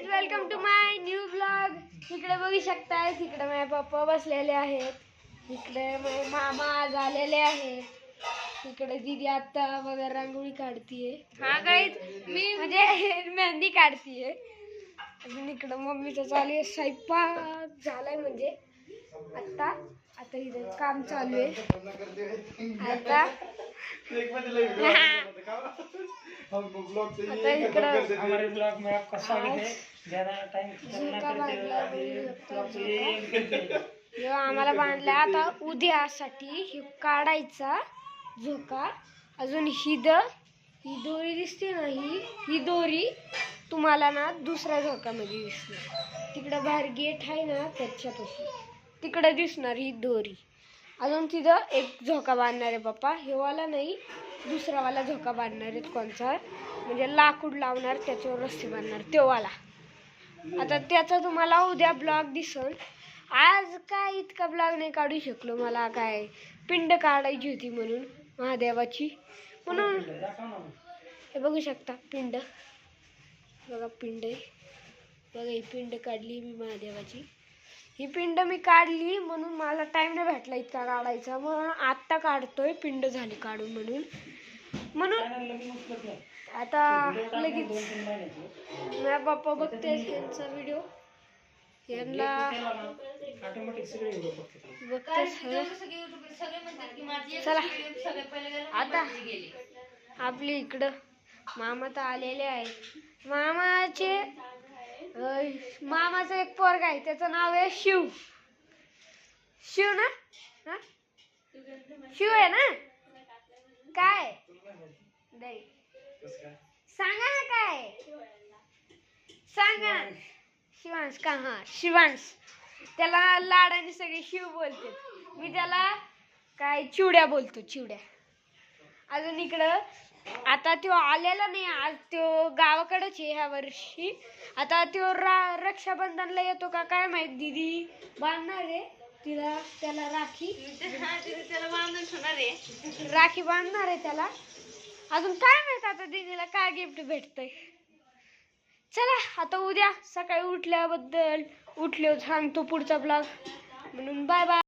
Guys, welcome to my new blog. इकडे बघू शकताय, तिकडे माझे पप्पा बसलेले आहेत, इकडे माझे मामा आज आलेले आहेत, इकडे दीदी आता वगैरे रांगोळी काढतीये. हा गाईज, मी म्हणजे मेहंदी काढतीये. अजून इकडं मम्मीचं चालू आहे स्वयंपाक झालाय, म्हणजे आता इथे काम चालू आहे. आता हमारे ब्लॉग में आपका स्वागत है. ज्यादा टाइम आम्हाला बांधला आता उद्यासाठी हे काढायचा झोका. अजून ही दोरी दिसते ना, ही दोरी तुम्हाला ना दुसऱ्या झोकामध्ये दिसणार. तिकडे बाहेर गेट आहे ना, त्याच्यापाशी तिकडे दिसणार ही दोरी. अजून तिथं एक झोका बांधणार आहे पप्पा. हे वाला नाही, दुसरा वाला झोका बांधणार आहेत. कोणचा म्हणजे लाकूड लावणार, त्याच्यावर रस्सी बांधणार, तो वाला. आता त्याचा तुम्हाला उद्या ब्लॉग दिसल. आज काय इतका ब्लॉग नाही काढू शकलो, मला काय पिंड काढायची होती म्हणून, महादेवाची. म्हणून हे बघू शकता पिंड, बघा पिंड आहे बघा. ही पिंड काढली मी महादेवाची. ही पिंड मी काढली म्हणून मला टाइम नाही भेटला इतका काढायचा, म्हणून आत्ता काढतोय. पिंड झाली काढून म्हणून आता लगेच माझ्या पप्पा बघते यांचा व्हिडिओ, यांना बघते. चला आता आपली इकडं मामा तर आलेले आहेत. मामाचं एक पोरगा आहे, त्याचं नाव आहे शिव ना. हा, शिव आहे ना. काय नाही सांगा ना, काय सांगा. शिवांश का? हा, शिवांश. त्याला लाडाने सगळे शिव बोलते, मी त्याला काय चिवड्या बोलतो, चिवड्या. अजून इकडं आता तो आलेला नाही, आज तो गावाकडेच आहे ह्या वर्षी. आता तो रक्षाबंधनला येतो का काय माहित. दीदी बांधणार आहे त्याला राखी, त्याला बांधून ठेवणार आहे, राखी बांधणार आहे त्याला. अजून काय माहित आता दीदीला काय गिफ्ट भेटतंय. चला आता उद्या सकाळी उठल्यावर सांगतो पुढचा ब्लॉग. म्हणून बाय बाय.